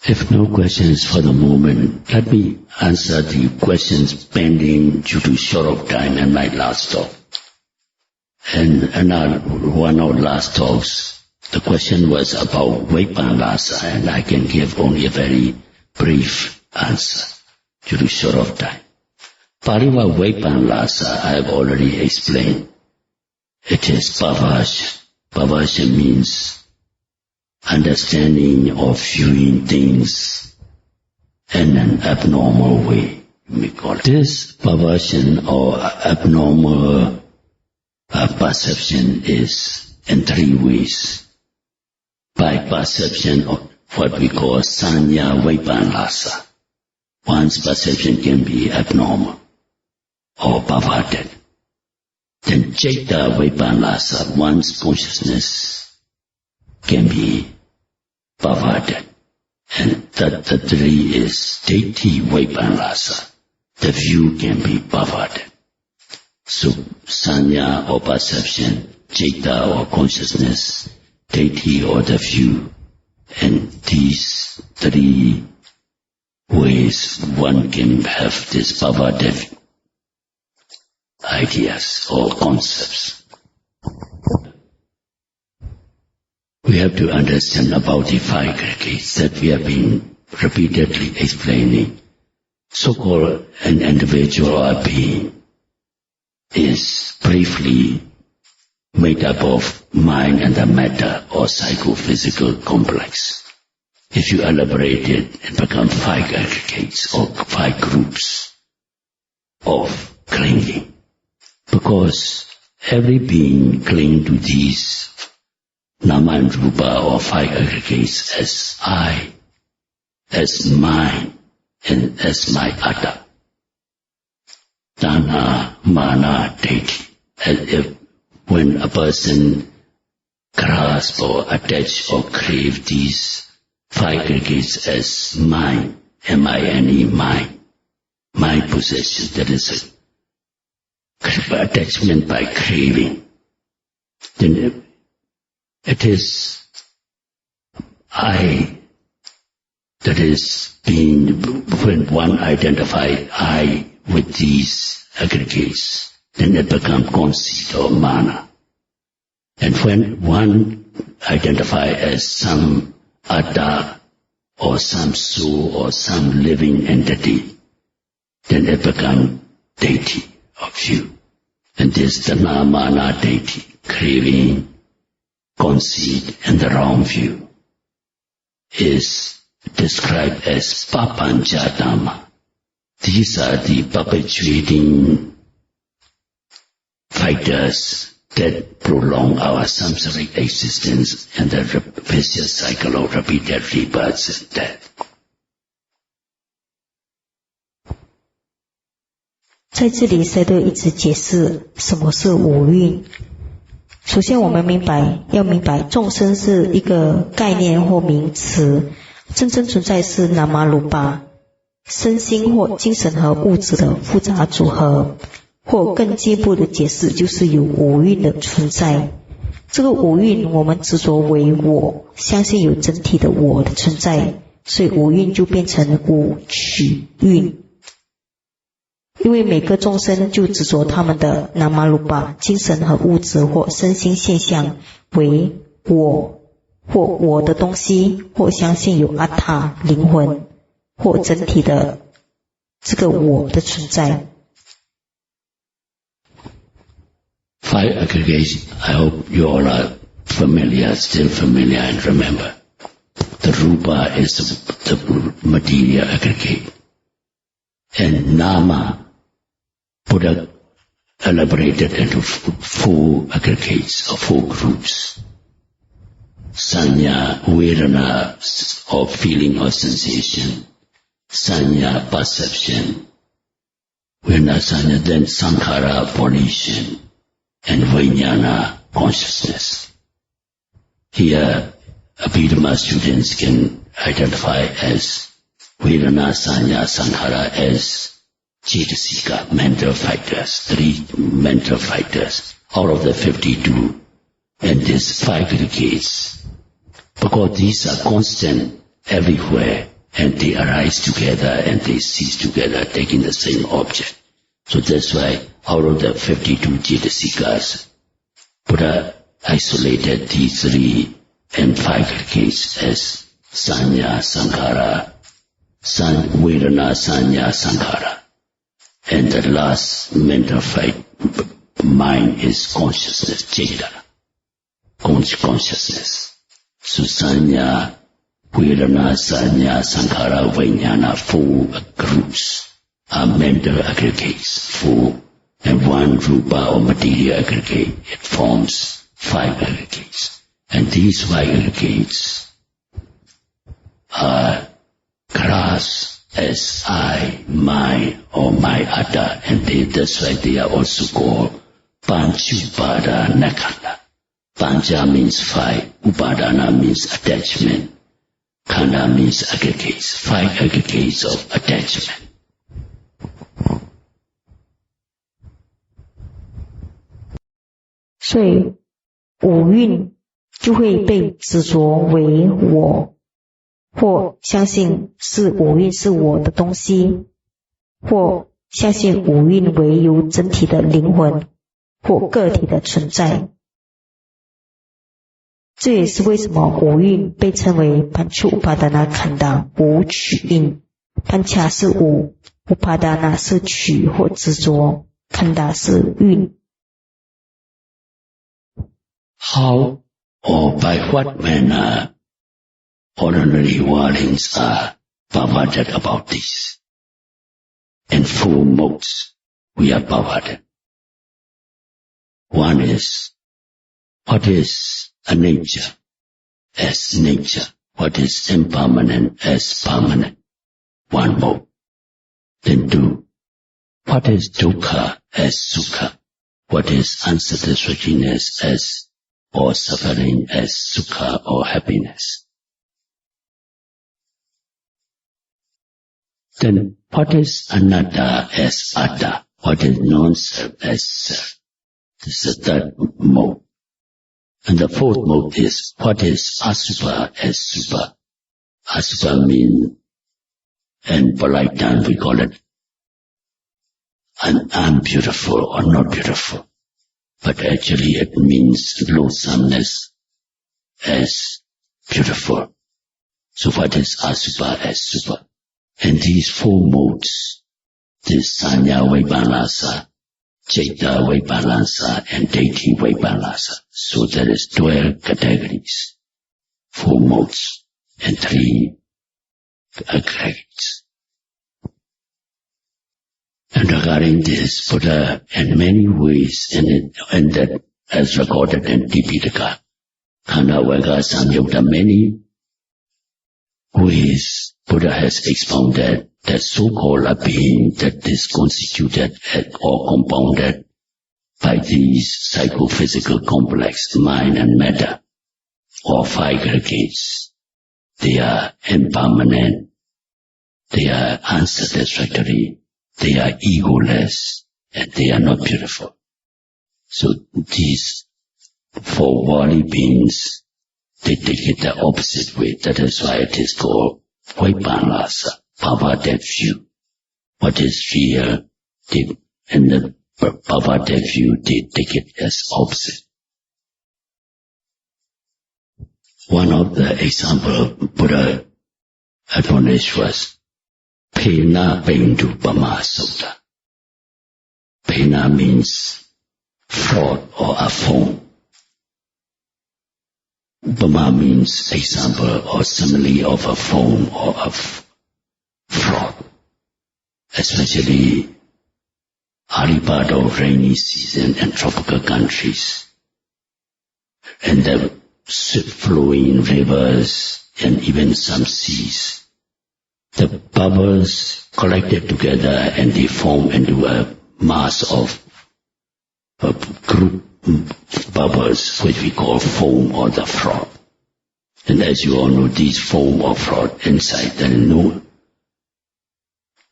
If no questions for the moment, let me answer the questions pending due to short of time and my last talk. And one of last talks, the question was about Vipallasa, and I can give only a very brief answer due to short of time. Paliva Vipallasa, I have already explained. It is perversion. Perversion means understanding or viewing things in an abnormal way, we call it. This perversion or abnormal perception is in three ways. By perception of what we call sanya vipallasa, one's perception can be abnormal or perverted. Then citta vipallasa, one's consciousness can be perverted. And the three is ditthi vipallasa, the view can be perverted. So sanya or perception, citta or consciousness, ditthi or the view, and these three ways one can have this perverted ideas or concepts. We have to understand about the five aggregates that we have been repeatedly explaining. So-called an individual or being is briefly made up of mind and the matter or psychophysical complex. If you elaborate it, it becomes five aggregates or five groups of clinging. Because every being clings to these nama and rupa or five aggregates as I, as mine, and as my atta. Dana, mana, deity. As if when a person grasps or attach or crave these five aggregates as mine, M-I-N-E, mine, my possession, that is a attachment by craving, then it is I that is being, when one identifies I with these aggregates, then it becomes conceit or mana. And when one identifies as some atta or some soul or some living entity, then it becomes deity of you. And this dana, mana, deity, craving, conceit, and the wrong view is described as papancha dhamma. These are the perpetuating factors that prolong our samsaric existence and the vicious cycle of repeated rebirths and death. 在这里Sayadaw一直解释什么是五蕴。首先我们要明白众生是一个概念或名词，真正存在是南玛鲁巴，身心或精神和物质的复杂组合，或更进一步的解释就是有五蕴的存在。这个五蕴我们执着为我，相信有整体的我的存在，所以五蕴就变成五取蕴。因为每个众生就执着他们的南玛鲁巴精神和物质或身心现象为我或我的东西，或相信有阿塔灵魂或整体的这个我的存在。Five aggregates, I hope you all are familiar, still familiar, and remember. The rupa is the material aggregate. And nama, Buddha elaborated into four aggregates or four groups. Sanya, vedana, or feeling or sensation. Sanya, perception. Vedana, sanya, then sankhara, volition. And vijnana, consciousness. Here, Abhidhamma students can identify as vedana, sanya, sankhara as Cetasika, mental factors, three mental factors, out of the 52, and these five aggregates. Because these are constant everywhere, and they arise together and they cease together, taking the same object. So that's why out of the 52 Cetasikas, Buddha isolated these 3 and 5 aggregates as Sanya, Sankhara, Vedana, Sanya, Sankhara. And the last mental mind is consciousness, Cetana, consciousness. So Sanya, Vedana, Sanya, Sankhara, Vijnana, 4 groups are mental aggregates, 4, and 1 rupa or material aggregate, it forms 5 aggregates. And these 5 aggregates are grasped as I, my, or my atta, and that's why they are also called Panchupada Nakanda. Pancha means 5, Upadana means attachment, Khanda means aggregates, 5 aggregates of attachment. 所以五蕴就会被执着为我，或相信是五蕴是我的东西，或相信五蕴为由整体的灵魂或个体的存在。这也是为什么五蕴被称为Pancha Upadana Khanda 五取印。Pancha 是五，Upadana 是取或执着，Khanda 是蕴。How or by what manner ordinary warnings are perverted about this? In 4 modes we are perverted. One is, what is a nature as nature? What is impermanent as permanent? 1 mode. Then 2, what is dukkha as sukha? What is unsatisfactoriness as or suffering as sukha or happiness? Then what is anatta as atta? What is non-self as self? This is the 3rd mode. And the 4th mode is, what is asubha as subha? Asubha means, in polite time we call it unbeautiful or not beautiful. But actually it means loathsomeness as beautiful. So what is asubha as subha? And these 4 modes, this Sanya Vipallasa, Citta Vipallasa, and Deity Vipallasa. So there is 12 categories, 4 modes, and 3 aggregates. And regarding this, Buddha, in many ways, and that as recorded in Tipitaka, Khanda Vagga Samyutta, many ways Buddha has expounded that so-called being that is constituted or compounded by these psychophysical complex, mind and matter, or 5 aggregates. They are impermanent, they are unsatisfactory, they are egoless, and they are not beautiful. So these 4 worldly beings, they take it the opposite way. That is why it is called Vipallasa, perverted view. What is real, in the perverted view, they take it as opposite. One of the example Buddha admonished was Pena Pendu Pama Sutta. Pena means fraud or a phone. Upama means example or simile of a phone or of fraud. Especially early part of rainy season in tropical countries. And the flowing rivers and even some seas. The bubbles collected together and they form into a mass of a group bubbles which we call foam or the froth. And as you all know, these foam or froth inside, there is no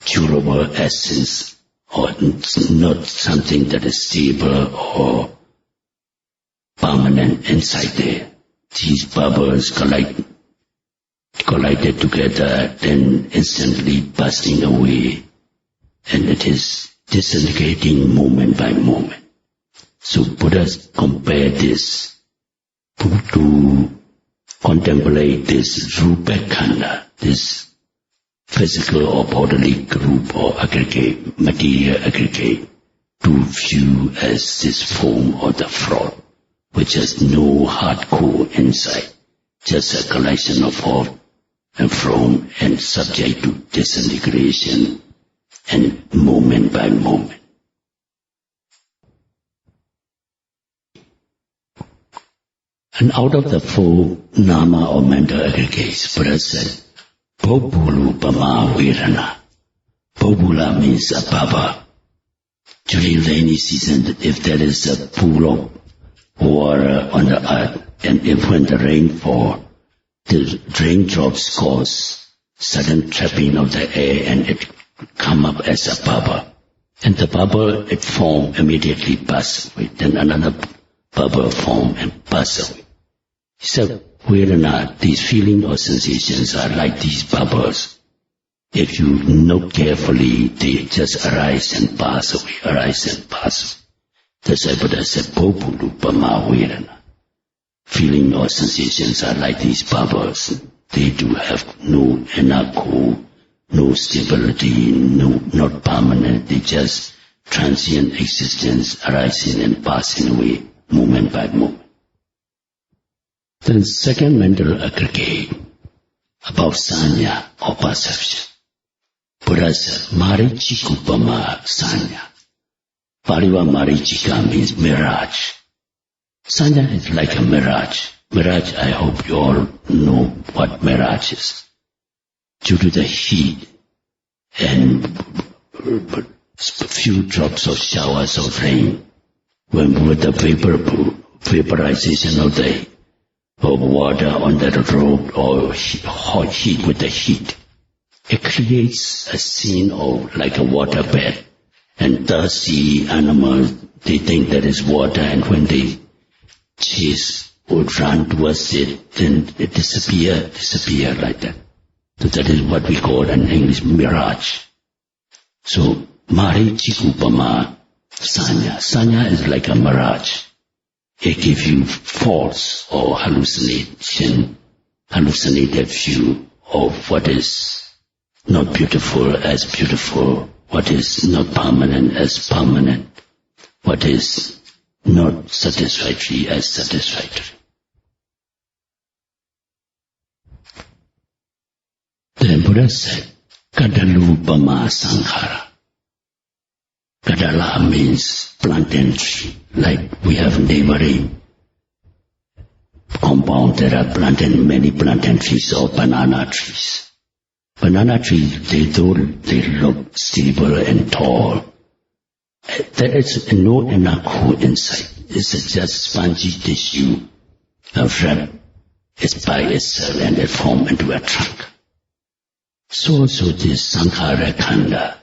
durable essence or not something that is stable or permanent inside there. These bubbles collect collided together, then instantly bursting away, and it is disintegrating moment by moment. So Buddha compared this to contemplate this rupa khanda, this physical or bodily group or aggregate, material aggregate, to view as this foam or the froth, which has no hard core inside, just a collection of form and foam and subject to disintegration and moment by moment. And out of the four nama or mental aggregates, Buddha said, Bhobulu Pama Virana. Bhobula means a baba. During rainy season, if there is a pool of water on the earth, and if when the rain falls, the raindrops cause sudden trapping of the air and it come up as a bubble. And the bubble, it form immediately bursts away. Then another bubble form and bursts away. He said, whether or not these feelings or sensations are like these bubbles, if you note carefully, they just arise and pass away, arise and pass away. That's why Buddha said, Bhobulu Pama Virana. Feeling or sensations are like these bubbles. They do have no inner core, no stability, not permanent. They just transient existence, arising and passing away, moment by moment. Then second mental aggregate, about sanya or perception. Buddha said, Marichikupama sanya. Paliwa Marichika means mirage. Sanya is like a mirage. Mirage, I hope you all know what mirage is. Due to the heat and few drops of showers of rain, when with the vaporization of the water on the road or hot heat with the heat, it creates a scene of like a waterbed. And thirsty animals, they think there is water, and when they chase or run towards it, then it disappear like that. So that is what we call in English mirage. So Marichikupama sanya. Sanya is like a mirage. It gives you false or hallucinated view of what is not beautiful as beautiful, what is not permanent as permanent, what is not satisfactory as satisfactory. Then Buddha said, Kadalupama Sankhara. Kadala means plantain tree. Like we have neighboring compound, there are many plantain trees or banana trees. Banana trees, they look stable and tall. There is no inner core inside. It's just spongy tissue, a wrap. It's by itself and it forms into a trunk. So also this sankhara khanda,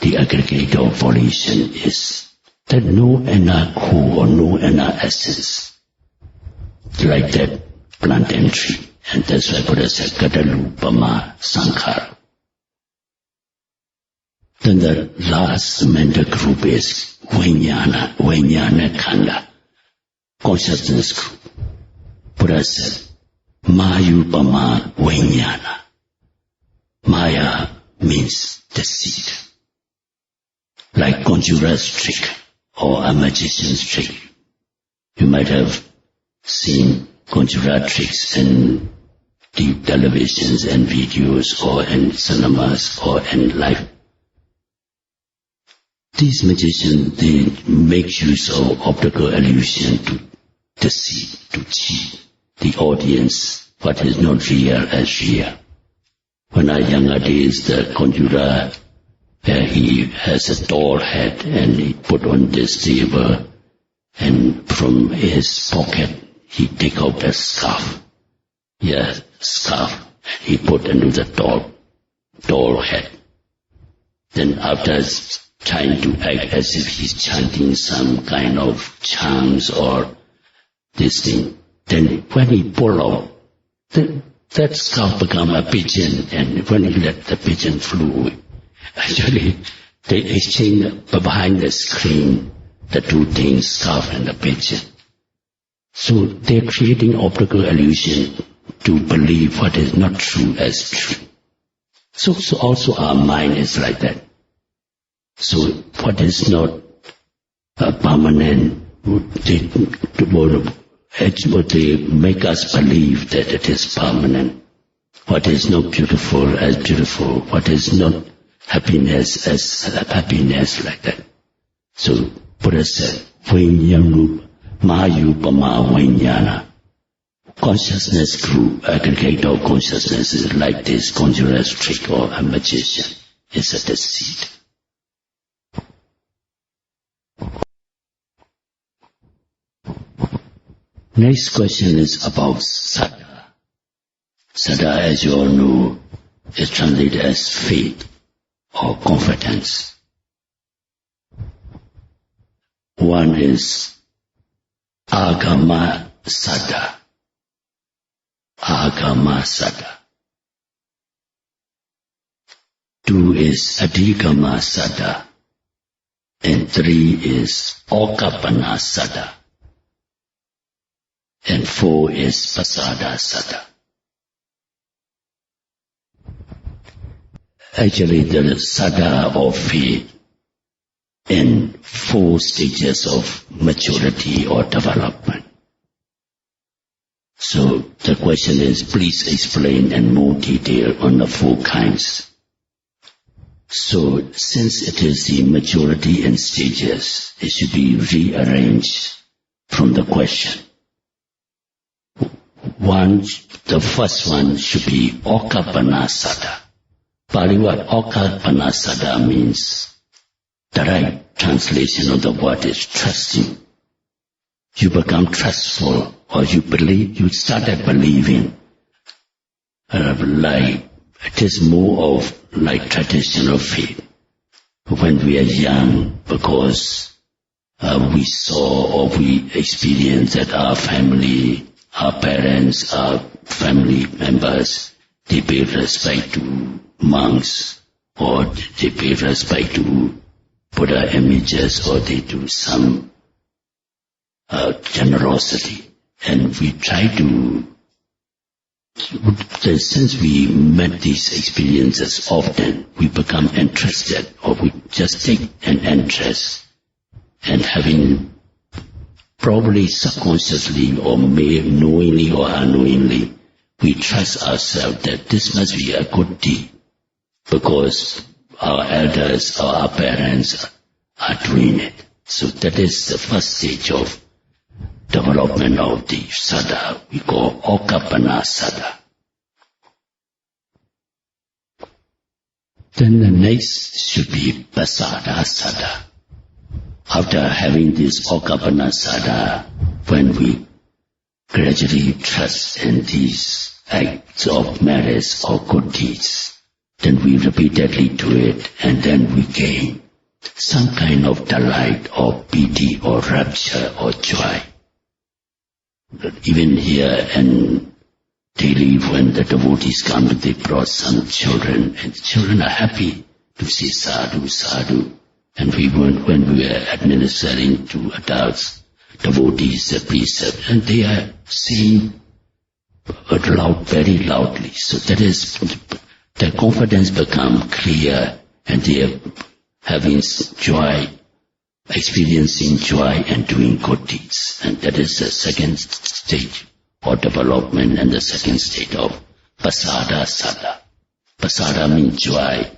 the aggregate of volition, is that no inner core or no inner essence, like that plantain tree. And that's why Buddha said, Kadalupama Sankhara. Then the last mental group is Vijnana Khanda, consciousness group. Buddha said, Mayupama Vijnana. Maya means deceit. Like conjurer's trick or a magician's trick. You might have seen conjurer tricks in the televisions and videos or in cinemas or in life. These magicians, they make use of optical illusion to deceive, to cheat the audience, what is not real as real. When our younger days, the conjurer, he has a tall hat and he put on this table, and from his pocket he take out a scarf. Scarf. He put into the tall hat. Then after trying to act as if he's chanting some kind of chants or this thing, then when he pull out, the that scout become a pigeon, and when you let the pigeon flew, actually they exchange behind the screen the two things, scout and the pigeon. So they're creating optical illusion to believe what is not true as true. So also our mind is like that. So what is not permanent, they make us believe that it is permanent. What is not beautiful as beautiful. What is not happiness as happiness, like that. So Buddha said, Vinyanup Mayupama Vinyana. Consciousness group, aggregator consciousness is like this conjurer's trick or a magician. It's a deceit. Next question is about Saddha. Saddha, as you all know, is translated as faith or confidence. One is Agama Saddha. Agama Saddha. Two is Adhigama Saddha. And three is Okapana Saddha. And four is Pasada Saddha. Actually, the Saddha of faith in 4 stages of maturity or development. So the question is, please explain in more detail on the 4 kinds. So since it is the maturity in stages, it should be rearranged from the question. The first one should be Okapana Saddha. Pali word Okapana Saddha means, the right translation of the word is trusting. You become trustful, or you started believing. Like it is more of like traditional faith. When we are young, because we saw or we experienced that our family, our parents, our family members, they pay respect to monks, or they pay respect to Buddha images, or they do some generosity. And we try to, since we met these experiences often, we become interested, or we just take an interest, and having probably subconsciously or knowingly or unknowingly, we trust ourselves that this must be a good deed, because our elders or our parents are doing it. So that is the first stage of development of the Saddha. We call Okapana Saddha. Then the next should be Pasada Saddha. After having this Okapana Saddha, when we gradually trust in these acts of merits or good deeds, then we repeatedly do it, and then we gain some kind of delight or pity or rapture or joy. Even here in Delhi, when the devotees come, they brought some children, and the children are happy to see sadhu, sadhu. And when we were administering to adults, devotees, the precepts, and they are saying very loudly. So that is, their confidence become clear, and they are having joy, experiencing joy and doing good deeds. And that is the second stage of development, and the second stage of Pasada Saddha. Pasada means joy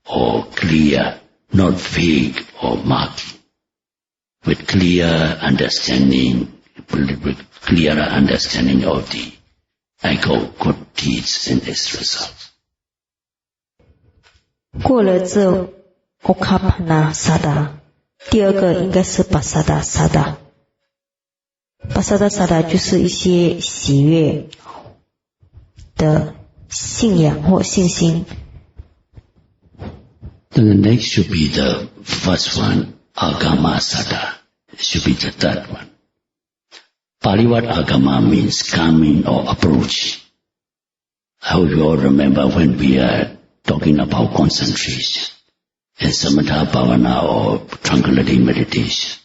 or clear, not vague or murky. With clearer understanding of the act of good deeds and its results. 过了这 Okapana Saddha， 第二个应该是 Pasada Saddha。Pasada Saddha 就是一些喜悦的信仰或信心。Then the next should be the first one, Agama Saddha. It should be the third one. Pali word Agama means coming or approach. I hope you all remember when we are talking about concentration and samatha bhavana or tranquility meditation.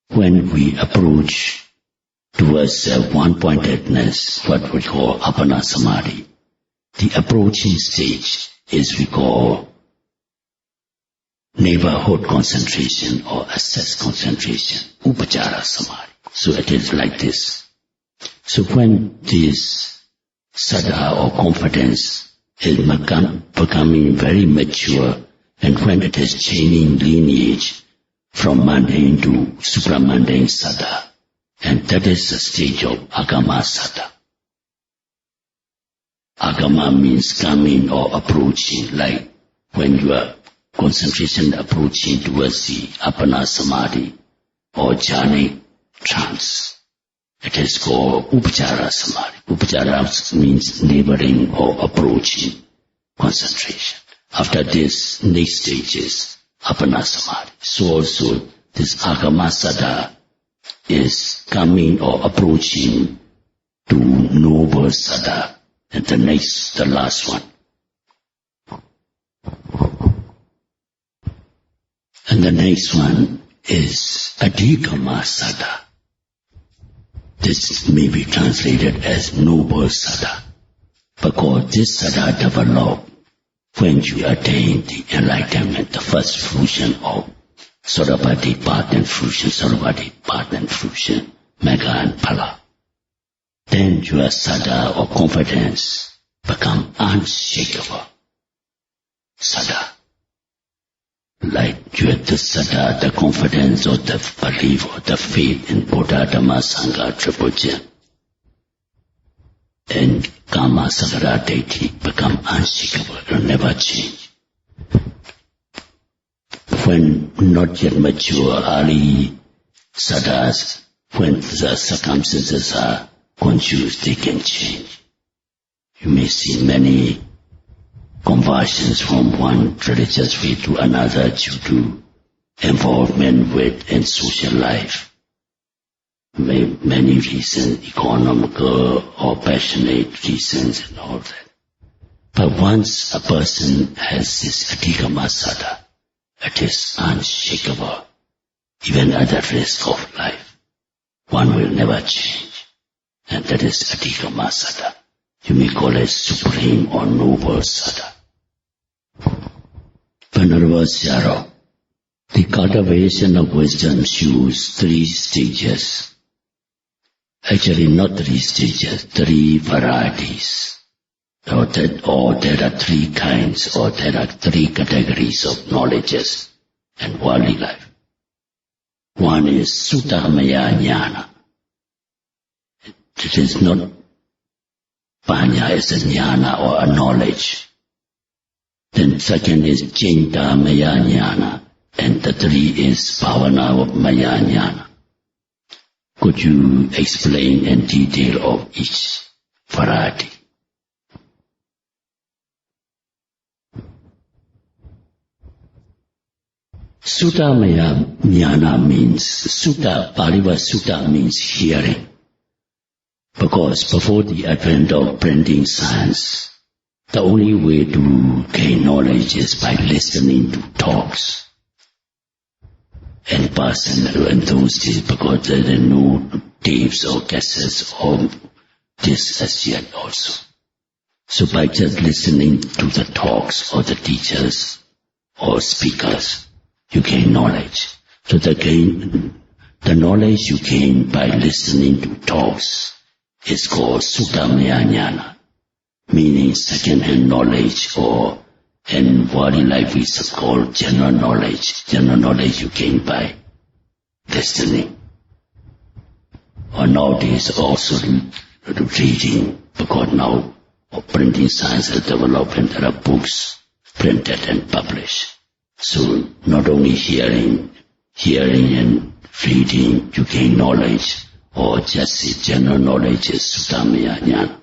When we approach towards one-pointedness, what we call appana samadhi, the approaching stage is we call neighborhood concentration or access concentration, upachara samadhi. So it is like this. So when this saddha or confidence is becoming very mature, and when it is changing lineage from mundane to supramundane saddha, and that is the stage of agama saddha. Agama means coming or approaching, like when your concentration approaching towards the appana samadhi or jhanic trance. It is called upachara samadhi. Upachara means neighboring or approaching concentration. After this, next stage is appana samadhi. So also this agama saddha is coming or approaching to noble saddha. And the last one. And the next one is adhikama saddha. This may be translated as noble saddha, because this saddha develops when you attain the enlightenment, the first fruition of Sarvati path and fruition, Mega and Phala. Then your saddha or confidence become unshakable. Saddha. Like you have the saddha, the confidence or the belief or the faith in Buddha, Dhamma, Sangha, Triple Gem. And Kama, Sagara, Deity become unshakable, it will never change. When not yet mature, early saddhas, when the circumstances are confused, they can change. You may see many conversions from one religious faith to another due to involvement with and social life. Many reasons, economical or passionate reasons and all that. But once a person has this adhikama saddha, it is unshakable, even at the risk of life. One will never change. And that is adhikama saddha. You may call it supreme or noble saddha. Venerable Sayadaw, the cultivation of wisdom shows 3 stages. Actually not 3 stages, 3 varieties. Or there are 3 kinds, or there are 3 categories of knowledges and worldly life. One is Suttamaya Jnana. It is not Panya as a jnana or a knowledge. Then second is Chintamaya Jnana. And the 3 is Bhavana Maya Jnana. Could you explain in detail of each variety? Suttamaya Jnana means, Sutta, Pali word Sutta means hearing. Because before the advent of printing science, the only way to gain knowledge is by listening to talks. And person in those days, because there are no tapes or cassettes or this as yet also. So by just listening to the talks or the teachers or speakers, you gain knowledge. So the knowledge you gain by listening to talks is called Suttamaya Jnana, meaning second-hand knowledge, or in worldly life is called general knowledge. General knowledge you gain by listening. Or nowadays also reading, because now printing science has developed and there are books printed and published. So not only hearing and reading you gain knowledge, or just general knowledge is Suttamaya Jnana.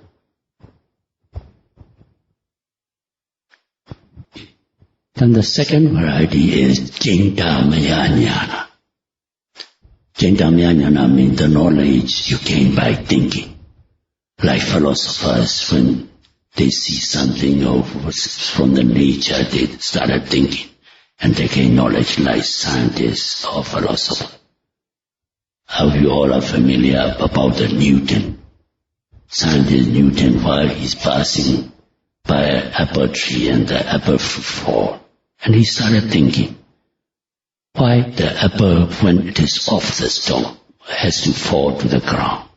Then the second variety is Chintamaya Jnana. Chintamaya Jnana means the knowledge you gain by thinking. Like philosophers, when they see something from the nature, they started thinking, and they gain knowledge like scientists or philosophers. How you all are familiar about the Newton. Scientist Newton, while he's passing by an apple tree and the apple fruit fall, and he started thinking, why the apple, when it is off the stalk, has to fall to the ground?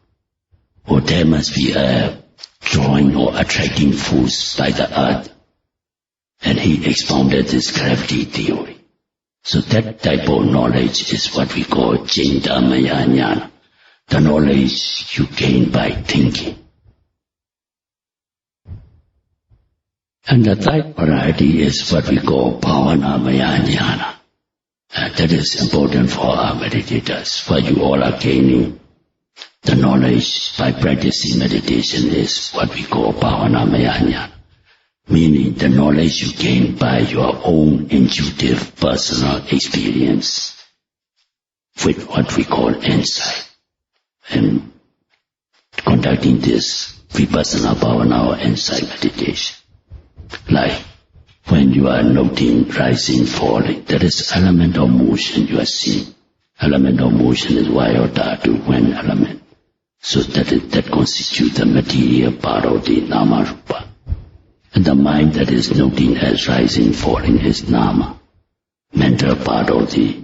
Or there must be a drawing or attracting force by the earth. And he expounded this gravity theory. So that type of knowledge is what we call Chintamaya Jnana, the knowledge you gain by thinking. And the third variety is what we call Bhavanamaya Jnana. That is important for our meditators. What you all are gaining, the knowledge by practicing meditation is what we call Bhavanamaya Jnana. Meaning the knowledge you gain by your own intuitive personal experience with what we call insight. And conducting this Vipassana Bhavana or insight meditation. Like when you are noting rising, falling, there is element of motion you are seeing. Element of motion is Vayodhatu, when element. So that constitutes the material part of the Nama Rupa. And the mind that is noting as rising, falling is Nama, mental part of the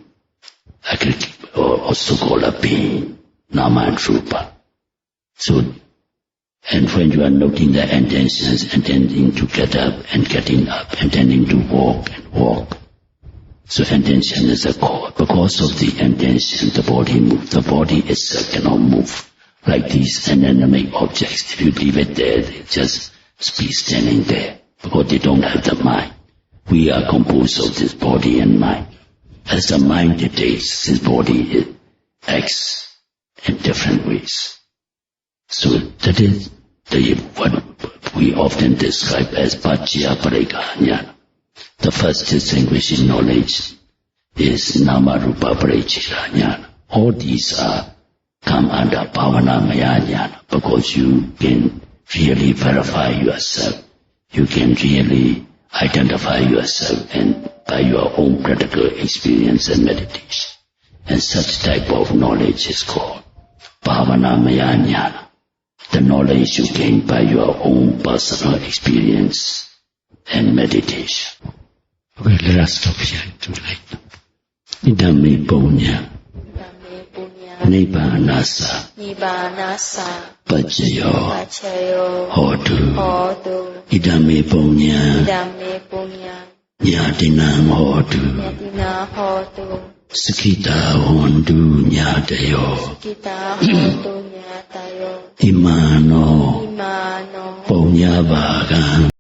or so-called being, Nama and Rupa. So, and when you are noting the intentions, intending to get up and getting up, intending to walk and walk. So intention is the core. Because of the intention, the body moves. The body itself cannot move like these inanimate objects. If you leave it there, they just be standing there, because they don't have the mind. We are composed of this body and mind. As the mind dictates, this body acts in different ways. So that is what we often describe as Pacchaya Parikkhana. The first distinguishing knowledge is Nama Rupa Paricchaya Jnana. All these come under Bhavanamaya Jnana, because you can really verify yourself. You can really identify yourself and by your own practical experience and meditation. And such type of knowledge is called Bhavanamaya Jnana. The knowledge you gain by your own personal experience and meditation. Okay, let us stop here tonight. Idame punya. Nibbanasa Pacayo Hotu Idame punya Nyatinam Hotu Sakita Hondu Nyatayo Imano Punya Bhagan